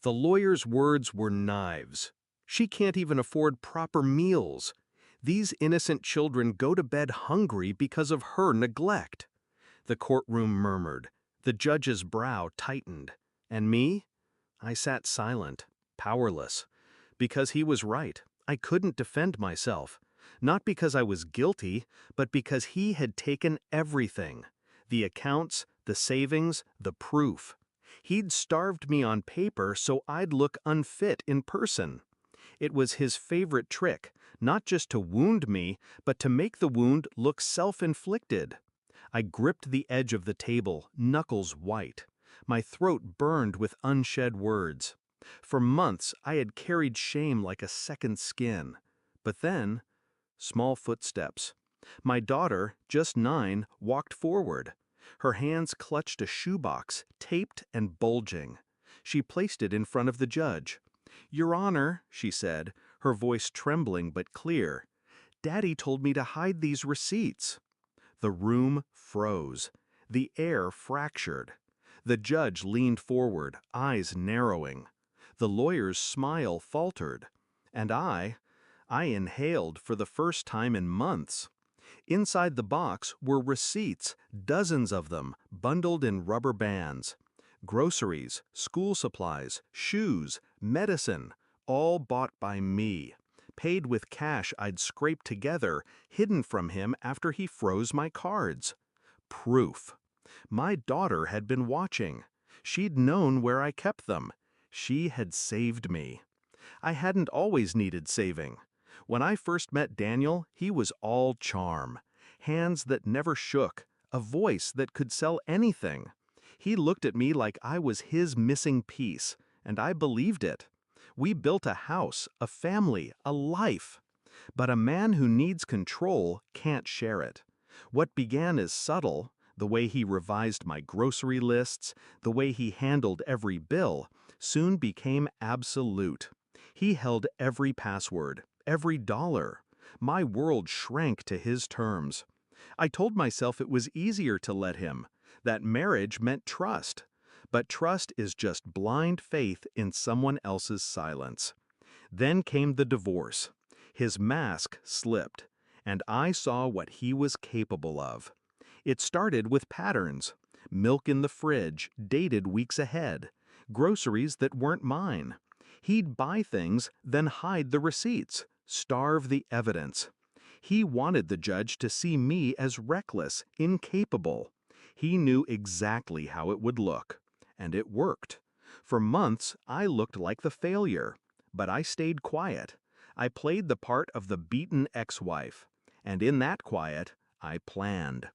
The lawyer's words were knives. She can't even afford proper meals. These innocent children go to bed hungry because of her neglect. The courtroom murmured. The judge's brow tightened. And me? I sat silent, powerless. Because he was right. I couldn't defend myself. Not because I was guilty, but because he had taken everything. The accounts, the savings, the proof. He'd starved me on paper so I'd look unfit in person. It was his favorite trick, not just to wound me, but to make the wound look self-inflicted. I gripped the edge of the table, knuckles white. My throat burned with unshed words. For months, I had carried shame like a second skin. But then, small footsteps. My daughter, just 9, walked forward. Her hands clutched a shoebox, taped and bulging. She placed it in front of the judge. "Your Honor," she said, her voice trembling but clear, "Daddy told me to hide these receipts." The room froze. The air fractured. The judge leaned forward, eyes narrowing. The lawyer's smile faltered. And I inhaled for the first time in months. Inside the box were receipts, dozens of them, bundled in rubber bands. Groceries, school supplies, shoes, medicine, all bought by me. Paid with cash I'd scraped together, hidden from him after he froze my cards. Proof. My daughter had been watching. She'd known where I kept them. She had saved me. I hadn't always needed saving. When I first met Daniel, he was all charm. Hands that never shook, a voice that could sell anything. He looked at me like I was his missing piece, and I believed it. We built a house, a family, a life. But a man who needs control can't share it. What began as subtle, the way he revised my grocery lists, the way he handled every bill, soon became absolute. He held every password, every dollar. My world shrank to his terms. I told myself it was easier to let him, that marriage meant trust. But trust is just blind faith in someone else's silence. Then came the divorce. His mask slipped, and I saw what he was capable of. It started with patterns. Milk in the fridge, dated weeks ahead. Groceries that weren't mine. He'd buy things, then hide the receipts, starve the evidence. He wanted the judge to see me as reckless, incapable. He knew exactly how it would look. And it worked. For months, I looked like the failure. But I stayed quiet. I played the part of the beaten ex-wife. And in that quiet, I planned.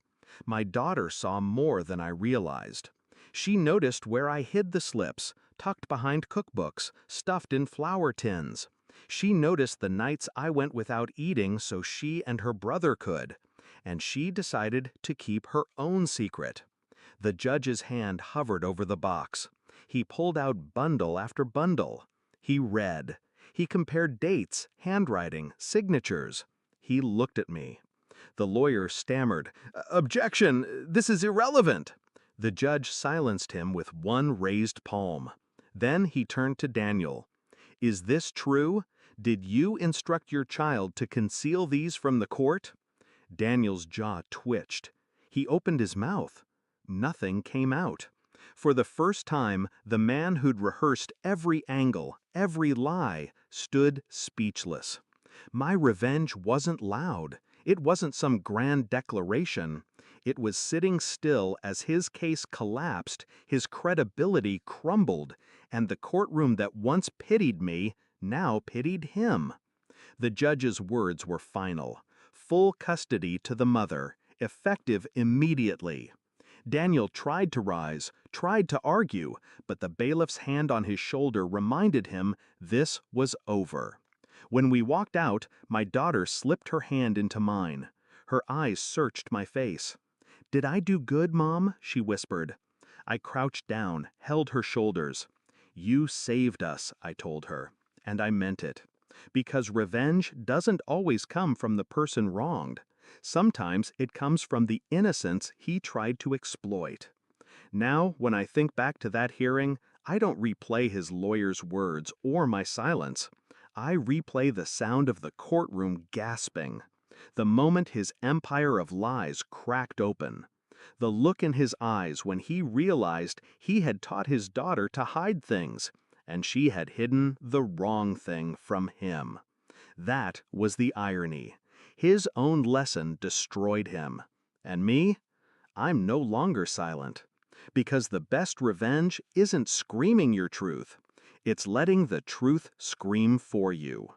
My daughter saw more than I realized. She noticed where I hid the slips, tucked behind cookbooks, stuffed in flour tins. She noticed the nights I went without eating so she and her brother could. And she decided to keep her own secret. The judge's hand hovered over the box. He pulled out bundle after bundle. He read. He compared dates, handwriting, signatures. He looked at me. The lawyer stammered, "Objection! This is irrelevant!" The judge silenced him with one raised palm. Then he turned to Daniel. "Is this true? Did you instruct your child to conceal these from the court?" Daniel's jaw twitched. He opened his mouth. Nothing came out. For the first time, the man who'd rehearsed every angle, every lie, stood speechless. My revenge wasn't loud. It wasn't some grand declaration. It was sitting still as his case collapsed, his credibility crumbled, and the courtroom that once pitied me now pitied him. The judge's words were final. Full custody to the mother, effective immediately. Daniel tried to rise, tried to argue, but the bailiff's hand on his shoulder reminded him this was over. When we walked out, my daughter slipped her hand into mine. Her eyes searched my face. "Did I do good, Mom?" she whispered. I crouched down, held her shoulders. "You saved us," I told her, and I meant it. Because revenge doesn't always come from the person wronged. Sometimes it comes from the innocence he tried to exploit. Now, when I think back to that hearing, I don't replay his lawyer's words or my silence. I replay the sound of the courtroom gasping. The moment his empire of lies cracked open. The look in his eyes when he realized he had taught his daughter to hide things, and she had hidden the wrong thing from him. That was the irony. His own lesson destroyed him. And me? I'm no longer silent. Because the best revenge isn't screaming your truth, it's letting the truth scream for you.